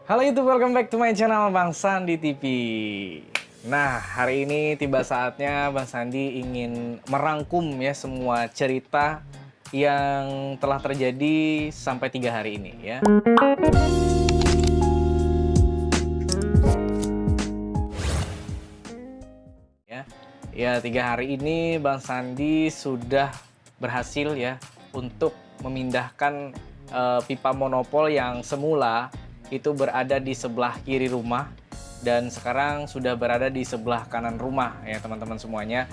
Halo YouTube, welcome back to my channel Bang Sandi TV. Nah, hari ini tiba saatnya Bang Sandi ingin merangkum ya semua cerita yang telah terjadi sampai 3 hari ini ya. Ya, 3 hari ini Bang Sandi sudah berhasil ya untuk memindahkan pipa monopol yang semula itu berada di sebelah kiri rumah dan sekarang sudah berada di sebelah kanan rumah ya teman-teman semuanya.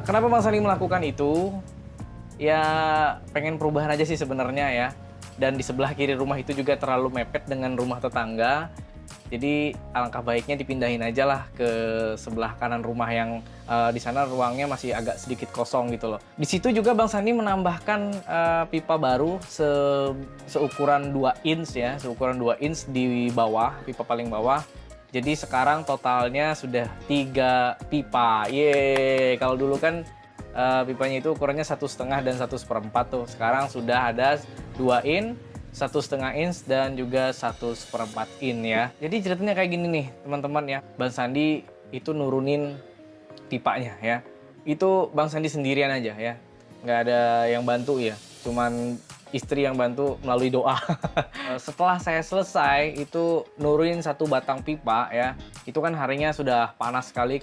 Kenapa Bang Sandi melakukan itu? Ya pengen perubahan aja sih sebenarnya ya. Dan di sebelah kiri rumah itu juga terlalu mepet dengan rumah tetangga. Jadi alangkah baiknya dipindahin aja lah ke sebelah kanan rumah yang di sana ruangnya masih agak sedikit kosong gitu loh. Di situ juga Bang Sandi menambahkan pipa baru seukuran 2 inch ya, seukuran 2 inch di bawah, pipa paling bawah. Jadi sekarang totalnya sudah 3 pipa. Yeay, kalau dulu kan pipanya itu ukurannya 1,5 dan 1/4 tuh. Sekarang sudah ada 2 inch, 1,5 inch dan juga 1/4 inch ya. Jadi ceritanya kayak gini nih teman-teman ya. Bang Sandi itu nurunin pipanya ya. Itu Bang Sandi sendirian aja ya. Nggak ada yang bantu ya. Cuman istri yang bantu melalui doa. Setelah saya selesai itu nurunin 1 batang pipa ya. Itu kan harinya sudah panas sekali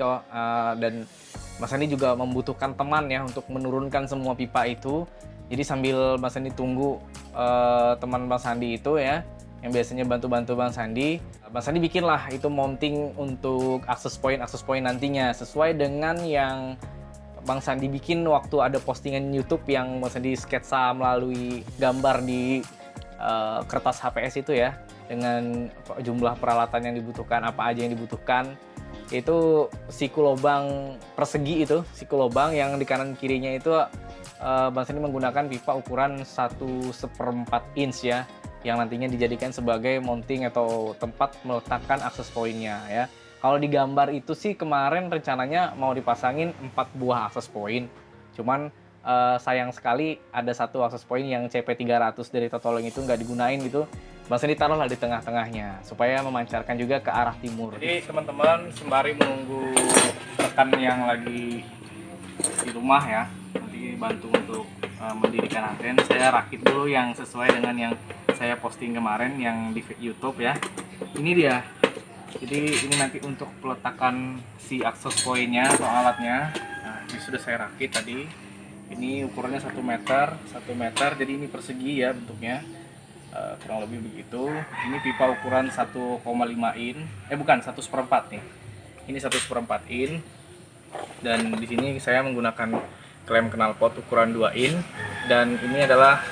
dan Bang Sandi juga membutuhkan teman ya untuk menurunkan semua pipa itu. Jadi sambil Bang Sandi tunggu teman Bang Sandi itu ya, yang biasanya bantu-bantu Bang Sandi bikin lah itu mounting untuk akses point nantinya sesuai dengan yang Bang Sandi bikin waktu ada postingan YouTube yang Bang Sandi sketsa melalui gambar di kertas HPS itu ya, dengan jumlah peralatan yang dibutuhkan, apa aja yang dibutuhkan. Itu siku lubang persegi, itu siku lubang yang di kanan kirinya itu Bang Sandi menggunakan pipa ukuran 1/4 inch ya, yang nantinya dijadikan sebagai mounting atau tempat meletakkan akses poinnya ya. Kalau di gambar itu sih kemarin rencananya mau dipasangin 4 buah akses point, cuman sayang sekali ada 1 akses point yang CP300 dari Totoleng itu nggak digunain gitu. Bang Sandi taruhlah di tengah-tengahnya supaya memancarkan juga ke arah timur. Jadi teman-teman sembari menunggu rekan yang lagi di rumah ya, nanti bantu untuk mendirikan anten, saya rakit dulu yang sesuai dengan yang saya posting kemarin yang di YouTube ya. Ini dia. Jadi ini nanti untuk peletakan si akses pointnya atau alatnya. Nah, ini sudah saya rakit tadi. Ini ukurannya 1 meter, jadi ini persegi ya bentuknya. Kurang lebih begitu. Ini pipa ukuran 1,5 in, bukan 1/4 nih. Ini 1/4 in. Dan di sini saya menggunakan klem knalpot ukuran 2 in, dan ini adalah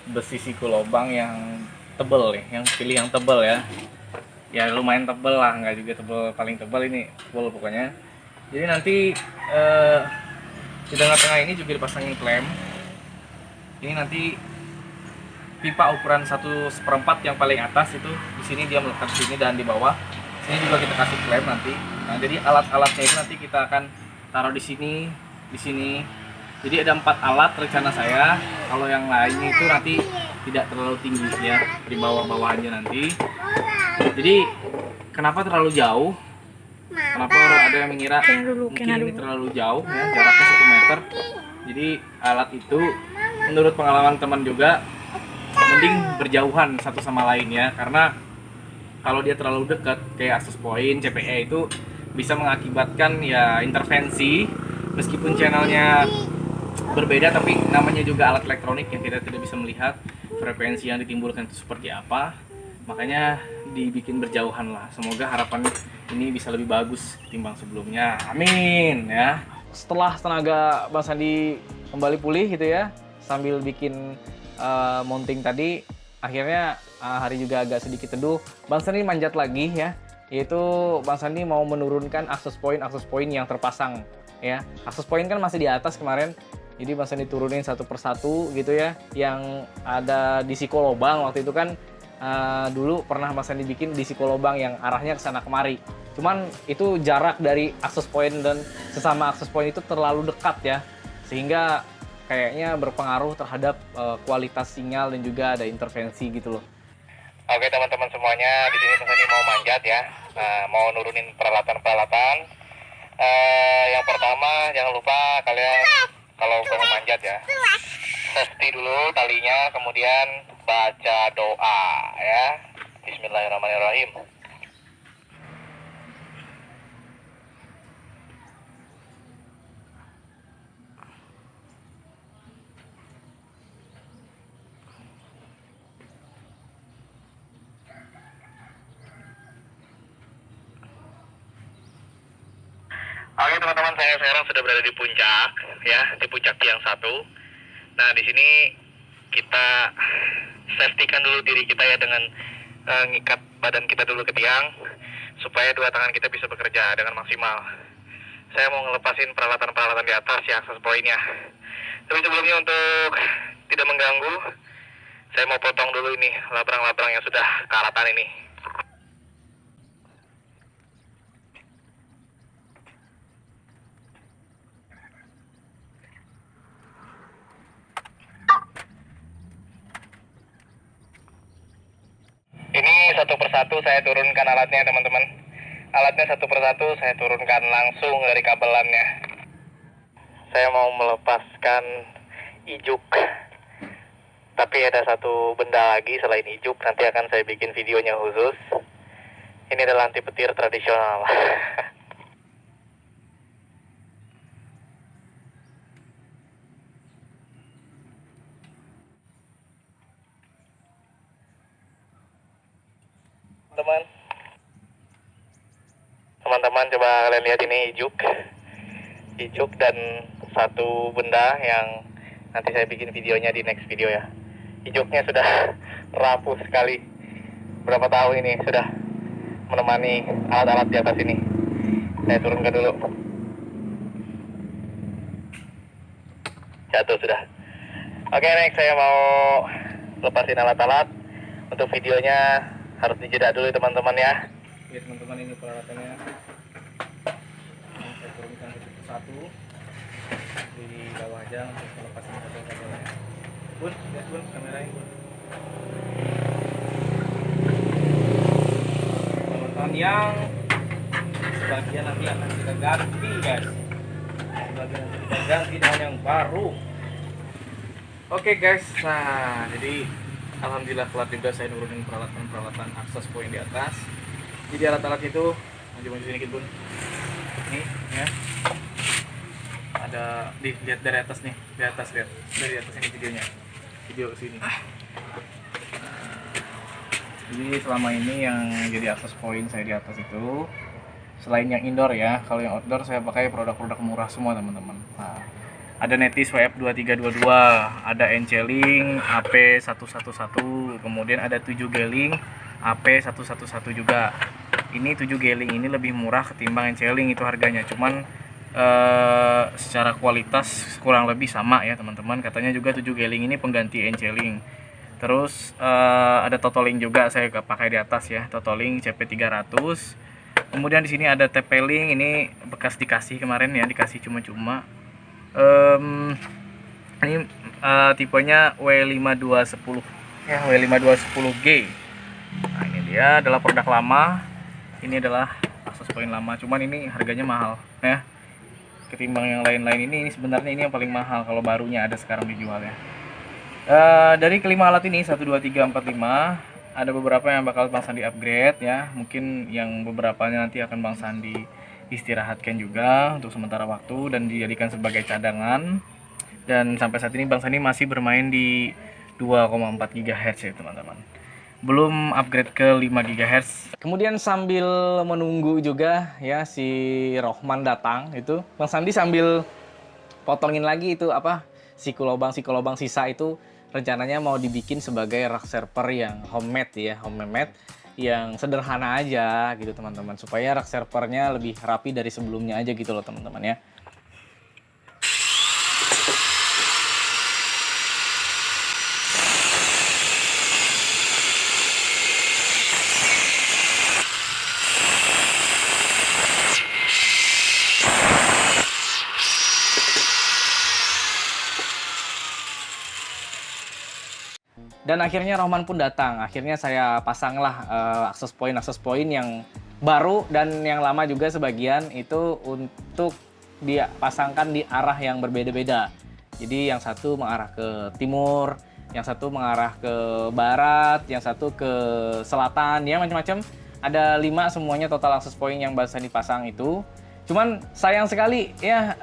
besi siku lubang yang tebel nih, yang pilih yang tebel ya. Ya lumayan tebel lah, nggak juga tebel paling tebel, ini tebel pokoknya. Jadi nanti di tengah-tengah ini juga dipasangin klem. Ini nanti pipa ukuran 1/4 yang paling atas itu di sini dia melekat di sini, dan di bawah sini juga kita kasih klem nanti. Nah, jadi alat-alatnya itu nanti kita akan taruh di sini, di sini. Jadi ada 4 alat rencana saya. Kalau yang lainnya itu nanti tidak terlalu tinggi ya, di bawah-bawahnya nanti. Jadi kenapa terlalu jauh? Kenapa ada yang mengira mungkin ini terlalu jauh ya, jaraknya 1 meter. Jadi alat itu menurut pengalaman teman juga mending berjauhan satu sama lain ya, karena kalau dia terlalu dekat kayak akses point, CPE itu bisa mengakibatkan ya intervensi. Meskipun channelnya berbeda, tapi namanya juga alat elektronik yang kita tidak bisa melihat frekuensi yang ditimbulkan itu seperti apa. Makanya dibikin berjauhan lah. Semoga harapan ini bisa lebih bagus ketimbang sebelumnya. Amin ya. Setelah tenaga Bang Sandi kembali pulih gitu ya, sambil bikin mounting tadi, akhirnya hari juga agak sedikit teduh. Bang Sandi manjat lagi ya, yaitu Bang Sandi mau menurunkan akses point yang terpasang ya. Akses point kan masih di atas kemarin, jadi Bang Sandi turunin satu persatu gitu ya. Yang ada di siku lubang waktu itu kan dulu pernah Bang Sandi bikin di siku lubang yang arahnya ke sana kemari. Cuman itu jarak dari akses point dan sesama akses point itu terlalu dekat ya, sehingga kayaknya berpengaruh terhadap kualitas sinyal dan juga ada intervensi gitu loh. Oke teman-teman semuanya, di sini Mas Andi mau manjat ya. Nah, mau nurunin peralatan-peralatan. Yang pertama jangan lupa kalian kalau mau manjat ya, safety dulu talinya, kemudian baca doa ya. Bismillahirrahmanirrahim. Oke teman-teman, saya sekarang sudah berada di puncak ya, di puncak tiang satu. Nah di sini kita safety-kan dulu diri kita ya dengan ngikat badan kita dulu ke tiang supaya dua tangan kita bisa bekerja dengan maksimal. Saya mau ngelepasin peralatan-peralatan di atas ya, akses poinnya. Tapi sebelumnya untuk tidak mengganggu, saya mau potong dulu ini labrang-labrang yang sudah karatan ini. Ini satu persatu saya turunkan alatnya teman-teman. Alatnya satu persatu saya turunkan langsung dari kabelannya. Saya mau melepaskan ijuk. Tapi ada satu benda lagi selain ijuk, nanti akan saya bikin videonya khusus. Ini adalah anti petir tradisional. Teman-teman coba kalian lihat ini ijuk dan satu benda yang nanti saya bikin videonya di next video ya. Ijuknya sudah rapuh sekali. Berapa tahun ini sudah menemani alat-alat di atas ini. Saya turunkan dulu. Jatuh sudah. Oke, next saya mau lepasin alat-alat. Untuk videonya harus dijeda dulu teman-teman ya. Oke teman-teman, ini peralatannya saya turunkan satu di bawah aja untuk melepaskan kabel-kabelnya. Bun, lihat Bun, kameranya Bun. Teman-teman, yang sebagian nanti akan kita ganti guys. Sebagian nanti kita ganti dengan yang baru. Oke guys, nah jadi alhamdulillah kelar juga saya nurunin peralatan-peralatan akses poin di atas. Jadi alat-alat itu maju-maju sedikit Bun. Nih ya. Ada lihat dari atas nih, di atas lihat. Dari atas ini videonya. Video sini. Jadi selama ini yang jadi akses poin saya di atas itu selain yang indoor ya, kalau yang outdoor saya pakai produk-produk murah semua teman-teman. Nah, ada Netis WF2322, ada Enceling AP111, kemudian ada 7 Geling AP111 juga. Ini 7 Geling ini lebih murah ketimbang Enceling itu harganya, cuman secara kualitas kurang lebih sama ya teman-teman. Katanya juga 7 Geling ini pengganti Enceling. Terus ada Totoling juga saya pakai di atas ya, Totoling CP300. Kemudian di sini ada TP-Link, ini bekas dikasih kemarin ya, dikasih cuma-cuma. Ini tipenya W5210 ya, W5210G. Nah, ini dia adalah produk lama. Ini adalah akses poin lama, cuman ini harganya mahal ya ketimbang yang lain-lain. Ini sebenarnya ini yang paling mahal kalau barunya ada sekarang dijual ya. Dari kelima alat ini 1, 2, 3, 4, 5 ada beberapa yang bakal Bang Sandi upgrade ya. Mungkin yang beberapanya nanti akan Bang Sandi istirahatkan juga untuk sementara waktu dan dijadikan sebagai cadangan. Dan sampai saat ini Bang Sandi masih bermain di 2,4 GHz ya teman-teman, belum upgrade ke 5 GHz. Kemudian sambil menunggu juga ya si Rohman datang itu, Bang Sandi sambil potongin lagi itu apa si kolobang sisa itu, rencananya mau dibikin sebagai rak server yang homemade ya, homemade yang sederhana aja gitu teman-teman, supaya rak servernya lebih rapi dari sebelumnya aja gitu loh teman-teman ya. Dan akhirnya Rohman pun datang. Akhirnya saya pasanglah akses point yang baru dan yang lama juga sebagian itu untuk dia pasangkan di arah yang berbeda-beda. Jadi yang satu mengarah ke timur, yang satu mengarah ke barat, yang satu ke selatan, ya macam-macam. Ada 5 semuanya total akses point yang barusan dipasang itu. Cuman sayang sekali ya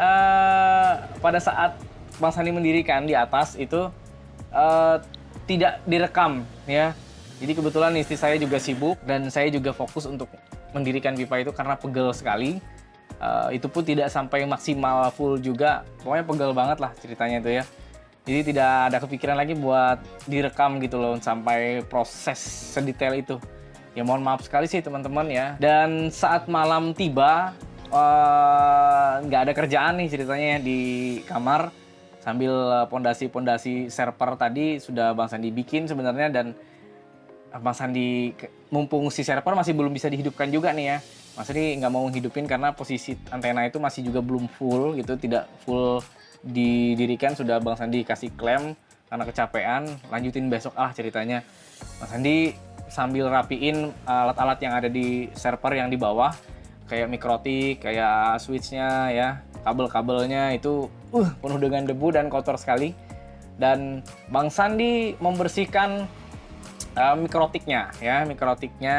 pada saat Bang Sandi mendirikan di atas itu tidak direkam ya. Jadi kebetulan istri saya juga sibuk dan saya juga fokus untuk mendirikan pipa itu karena pegel sekali. Itu pun tidak sampai maksimal full juga, pokoknya pegel banget lah ceritanya itu ya. Jadi tidak ada kepikiran lagi buat direkam gitu loh sampai proses sedetail itu. Ya mohon maaf sekali sih teman-teman ya. Dan saat malam tiba, nggak ada kerjaan nih ceritanya ya di kamar. Sambil pondasi-pondasi server tadi sudah Bang Sandi bikin sebenarnya, dan Bang Sandi mumpung si server masih belum bisa dihidupkan juga nih ya. Mas Sandi nggak mau hidupin karena posisi antena itu masih juga belum full gitu, tidak full didirikan. Sudah Bang Sandi kasih klaim karena kecapean, lanjutin besok ceritanya. Mas Sandi sambil rapiin alat-alat yang ada di server yang di bawah, kayak mikrotik, kayak switchnya ya, kabel-kabelnya itu penuh dengan debu dan kotor sekali. Dan Bang Sandi membersihkan mikrotiknya ya, mikrotiknya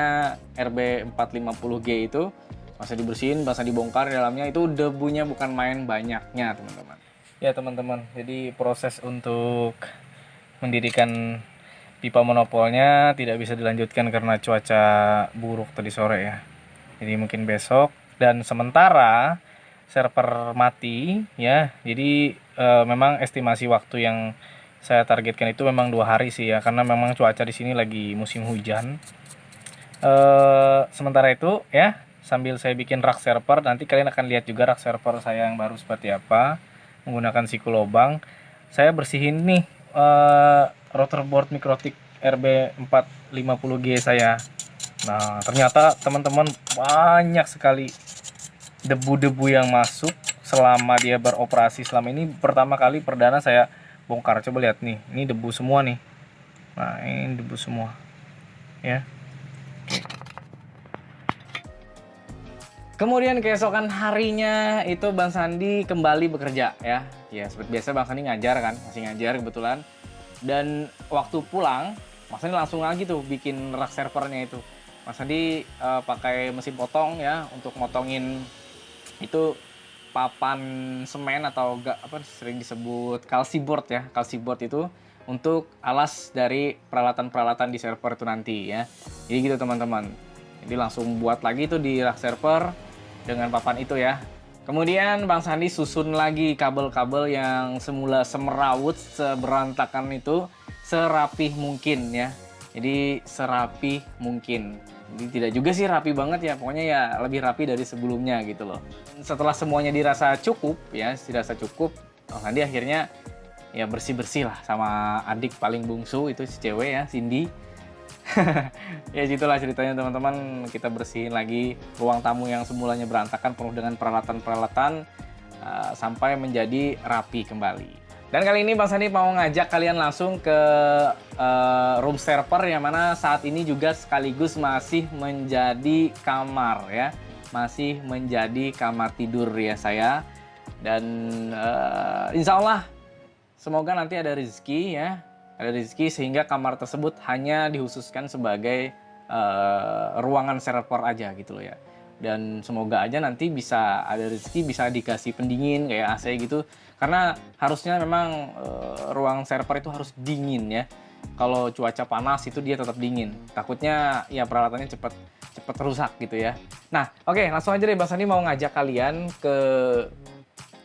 RB450G itu masih dibersihin, Bang Sandi bongkar di dalamnya, itu debunya bukan main banyaknya teman-teman. Ya teman-teman, jadi proses untuk mendirikan pipa monopolnya tidak bisa dilanjutkan karena cuaca buruk tadi sore ya. Jadi mungkin besok, dan sementara server mati ya. Jadi memang estimasi waktu yang saya targetkan itu memang 2 hari sih ya, karena memang cuaca di sini lagi musim hujan. Sementara itu ya, sambil saya bikin rak server, nanti kalian akan lihat juga rak server saya yang baru seperti apa menggunakan siku lubang. Saya bersihin nih rotor board mikrotik RB450G saya. Nah, ternyata teman-teman banyak sekali debu-debu yang masuk selama dia beroperasi. Selama ini pertama kali perdana saya bongkar. Coba lihat nih, ini debu semua nih. Nah, ini debu semua. Ya. Kemudian keesokan harinya itu Bang Sandi kembali bekerja ya. Ya, seperti biasa Bang Sandi ngajar kan, masih ngajar kebetulan. Dan waktu pulang, Mas Sandi langsung lagi tuh bikin rak servernya itu. Mas Sandi pakai mesin potong ya untuk motongin itu papan semen atau sering disebut kalsiboard ya. Kalsiboard itu untuk alas dari peralatan-peralatan di server itu nanti ya. Jadi gitu teman-teman. Jadi langsung buat lagi itu di rak server dengan papan itu ya. Kemudian Bang Sandi susun lagi kabel-kabel yang semula semerawut, seberantakan itu serapih mungkin ya. Jadi serapih mungkin. Jadi tidak juga sih rapi banget ya, pokoknya ya lebih rapi dari sebelumnya gitu loh. Setelah semuanya dirasa cukup ya, dirasa cukup, Bang Sandi akhirnya ya bersih-bersih lah sama adik paling bungsu itu si cewek ya, Cindy. Ya gitulah ceritanya teman-teman, kita bersihin lagi ruang tamu yang semulanya berantakan penuh dengan peralatan-peralatan sampai menjadi rapi kembali. Dan kali ini Bang Sandi mau ngajak kalian langsung ke room server yang mana saat ini juga sekaligus masih menjadi kamar ya, masih menjadi kamar tidur ya saya. Dan insya Allah semoga nanti ada rezeki ya, ada rezeki sehingga kamar tersebut hanya dikhususkan sebagai ruangan server aja gitu loh ya. Dan semoga aja nanti bisa ada rezeki, bisa dikasih pendingin kayak AC gitu, karena harusnya memang ruang server itu harus dingin ya. Kalau cuaca panas itu dia tetap dingin, takutnya ya peralatannya cepet rusak gitu ya. Nah oke, langsung aja deh Bang Sandi mau ngajak kalian ke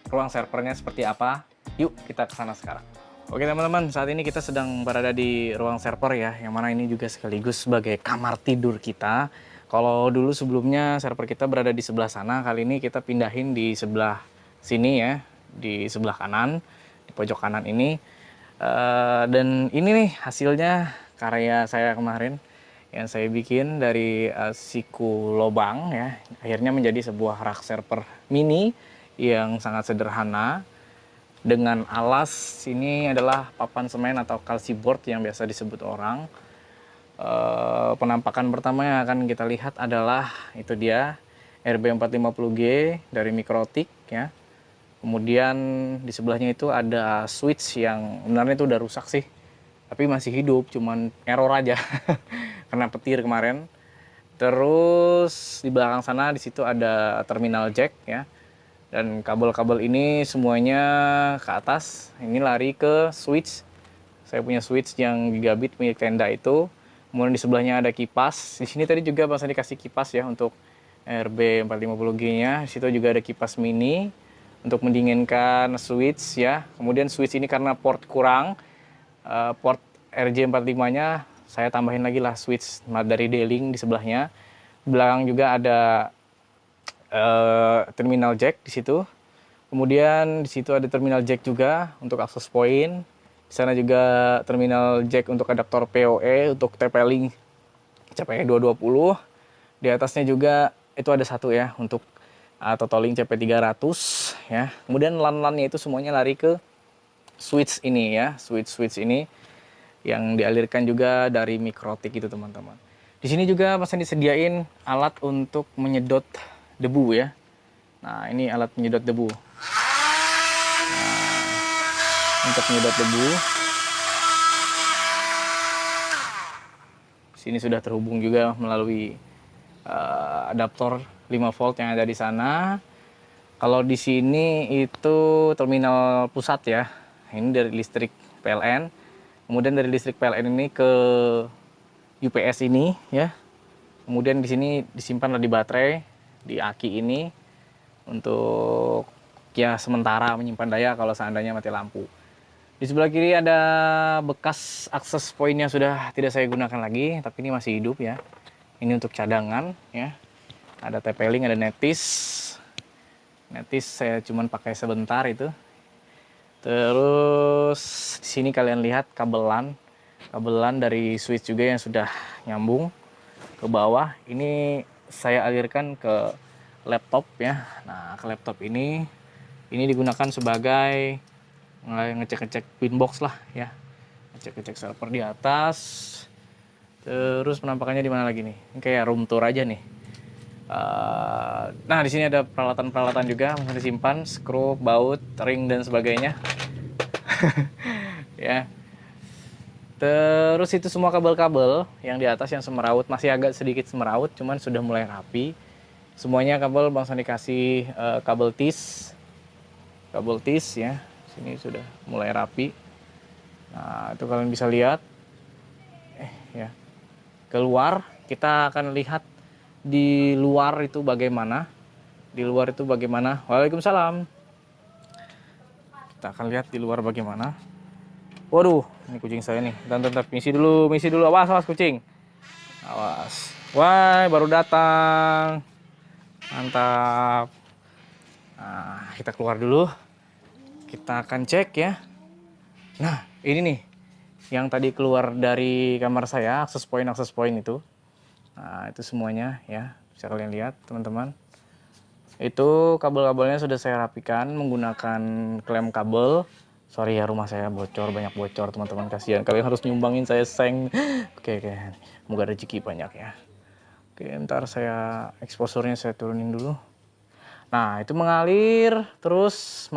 ruang servernya seperti apa. Yuk kita ke sana sekarang. Oke teman-teman, saat ini kita sedang berada di ruang server ya, yang mana ini juga sekaligus sebagai kamar tidur kita. Kalau dulu sebelumnya server kita berada di sebelah sana, kali ini kita pindahin di sebelah sini ya, di sebelah kanan, di pojok kanan ini. Dan ini nih hasilnya karya saya kemarin yang saya bikin dari siku lobang ya. Akhirnya menjadi sebuah rak server mini yang sangat sederhana. dengan alas. Ini adalah papan semen atau kalsiboard yang biasa disebut orang. Penampakan pertama yang akan kita lihat adalah itu dia RB450G dari Mikrotik ya. Kemudian di sebelahnya itu ada switch yang sebenarnya itu udah rusak sih, tapi masih hidup, cuman error aja kena petir kemarin. Terus di belakang sana di situ ada terminal jack ya. Dan kabel-kabel ini semuanya ke atas. Ini lari ke switch. Saya punya switch yang gigabit milik tenda itu. Kemudian di sebelahnya ada kipas. Di sini tadi juga Bang Sandi dikasih kipas ya untuk RB450G-nya. Di situ juga ada kipas mini untuk mendinginkan switch ya. Kemudian switch ini karena port kurang, port RJ45-nya saya tambahin lagi lah switch dari D-Link di sebelahnya. Di belakang juga ada terminal jack di situ. Kemudian di situ ada terminal jack juga untuk access point. Di sana juga terminal jack untuk adaptor PoE untuk TP-Link CP220. Di atasnya juga itu ada satu ya untuk Totolink CP300 ya. Kemudian LAN-LAN-nya itu semuanya lari ke switch ini ya, switch ini yang dialirkan juga dari Mikrotik itu teman-teman. Di sini juga Mas disediain alat untuk menyedot debu ya. Nah, ini alat menyedot debu. Untuk menyedot debu. Sini sudah terhubung juga melalui adaptor 5 volt yang ada di sana. Kalau di sini itu terminal pusat ya. Ini dari listrik PLN. Kemudian dari listrik PLN ini ke UPS ini ya. Kemudian di sini disimpan di baterai di aki ini untuk ya sementara menyimpan daya kalau seandainya mati lampu. Di sebelah kiri ada bekas akses point yang sudah tidak saya gunakan lagi, tapi ini masih hidup ya. Ini untuk cadangan ya. Ada TP-Link, ada Netis. Netis saya cuman pakai sebentar itu. Terus di sini kalian lihat kabelan dari switch juga yang sudah nyambung ke bawah. Ini saya alirkan ke laptop ya. Nah, ke laptop ini digunakan sebagai ngecek-ngecek pinbox lah ya, ngecek-ngecek server di atas. Terus penampakannya di mana lagi nih? Ini kayak room tour aja nih. Nah, di sini ada peralatan-peralatan juga masih disimpan, skru, baut, ring dan sebagainya. Ya. Terus itu semua kabel-kabel yang di atas yang semeraut, masih agak sedikit semeraut, cuman sudah mulai rapi. Semuanya kabel Bang Sandi kasih kabel tis ya. Sini sudah mulai rapi. Nah, itu kalian bisa lihat. Ya. Keluar, kita akan lihat di luar itu bagaimana. Waalaikumsalam. Kita akan lihat di luar bagaimana. Waduh, ini kucing saya nih. Bentar, misi dulu. Awas kucing. Awas. Wah, baru datang. Mantap. Nah, kita keluar dulu. Kita akan cek ya. Nah, ini nih yang tadi keluar dari kamar saya, akses point itu. Nah, itu semuanya ya. Bisa kalian lihat, teman-teman. Itu kabel-kabelnya sudah saya rapikan menggunakan klem kabel. Sorry ya, rumah saya banyak bocor, teman-teman. Kasihan. Kalian harus nyumbangin saya seng. Oke. Semoga rezeki banyak ya. Oke, ntar saya eksposurnya saya turunin dulu. Nah, itu mengalir terus.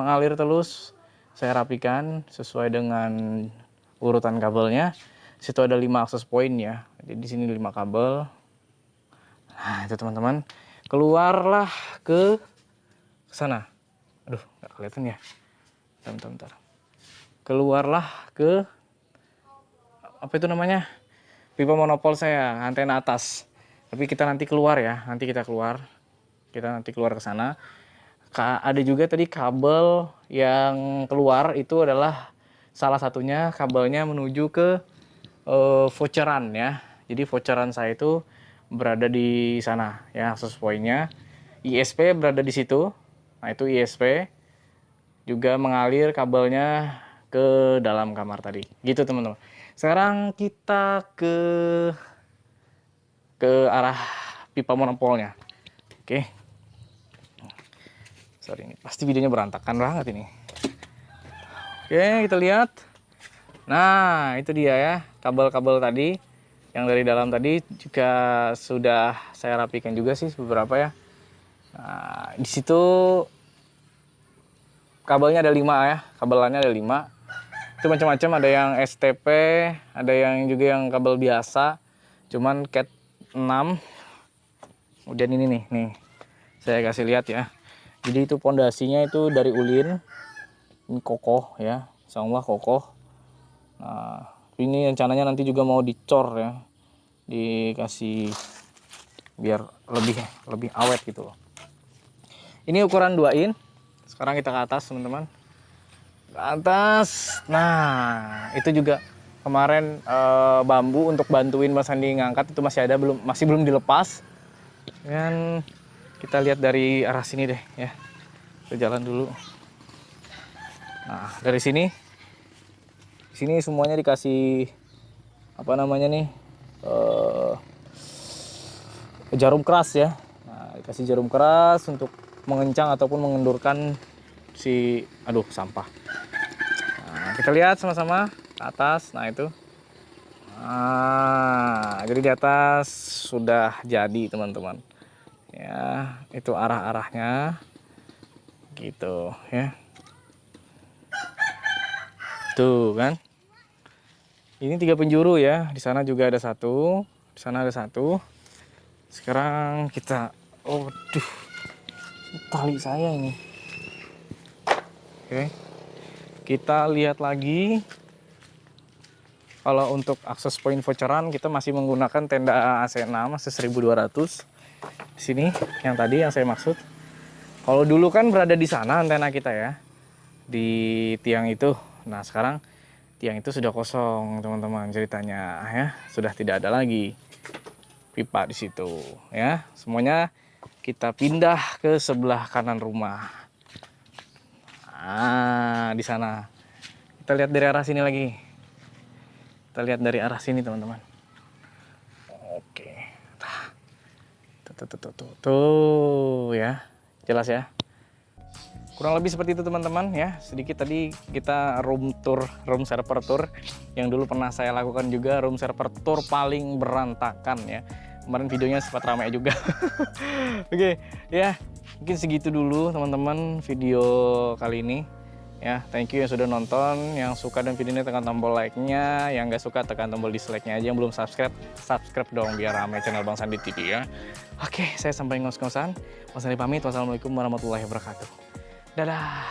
Saya rapikan sesuai dengan urutan kabelnya. Di situ ada 5 akses point ya. Jadi di sini 5 kabel. Nah, itu teman-teman. Keluarlah ke sana. Aduh, nggak kelihatan ya. Bentar. Keluarlah ke apa itu namanya? Pipa monopol saya, antena atas. Tapi kita nanti keluar ya. Kita nanti keluar ke sana. Ada juga tadi kabel yang keluar itu adalah salah satunya kabelnya menuju ke voucheran ya. Jadi voucheran saya itu berada di sana ya, akses point-nya. ISP berada di situ. Nah, itu ISP juga mengalir kabelnya ke dalam kamar tadi. Gitu teman-teman. Sekarang kita ke arah pipa monopolnya. Oke. Sorry, ini pasti videonya berantakan banget ini. Oke, kita lihat. Nah, itu dia ya, kabel-kabel tadi yang dari dalam tadi juga sudah saya rapikan juga sih beberapa ya. Nah, di situ kabelnya ada 5 ya, kabelannya ada 5. Itu macam-macam, ada yang STP, ada yang juga yang kabel biasa. Cuman Cat 6. Kemudian ini nih, saya kasih lihat ya. Jadi itu pondasinya itu dari ulin. Ini kokoh ya, insyaallah kokoh. Nah, ini rencananya nanti juga mau dicor ya, dikasih biar lebih awet gitu loh. Ini ukuran 2 in. Sekarang kita ke atas teman-teman, ke atas. Nah, itu juga kemarin bambu untuk bantuin Mas Andi ngangkat itu masih ada, masih belum dilepas. Dan kita lihat dari arah sini deh ya, kita jalan dulu. Nah, dari sini semuanya dikasih apa namanya nih, jarum keras ya. Nah, dikasih jarum keras untuk mengencang ataupun mengendurkan si sampah. Nah, kita lihat sama-sama ke atas. Nah, itu. Nah, jadi di atas sudah jadi teman-teman. Ya, itu arah-arahnya gitu ya. Tuh kan. Ini 3 penjuru ya. Di sana juga ada 1, di sana ada 1. Sekarang kita, tali saya ini. Oke. Kita lihat lagi. Kalau untuk akses poin voucheran kita masih menggunakan tenda AC6 akses 1200. Di sini yang tadi yang saya maksud. Kalau dulu kan berada di sana antena kita ya. Di tiang itu. Nah, sekarang tiang itu sudah kosong, teman-teman, ceritanya ya. Sudah tidak ada lagi pipa di situ ya. Semuanya kita pindah ke sebelah kanan rumah. Nah, di sana. Kita lihat dari arah sini lagi. Kita lihat dari arah sini, teman-teman. Oke. Tuh ya. Jelas ya. Kurang lebih seperti itu teman-teman ya. Sedikit tadi kita room server tour yang dulu pernah saya lakukan juga, room server tour paling berantakan ya. Kemarin videonya sempat ramai juga. Oke, ya. Mungkin segitu dulu teman-teman video kali ini. Ya, thank you yang sudah nonton. Yang suka dan video ini tekan tombol like-nya, yang nggak suka tekan tombol dislike-nya aja. Yang belum subscribe dong biar ramai channel Bang Sandi TV ya. Oke, saya sampai ngos-ngosan. Bang Sandi pamit. Wassalamualaikum warahmatullahi wabarakatuh. Dadah.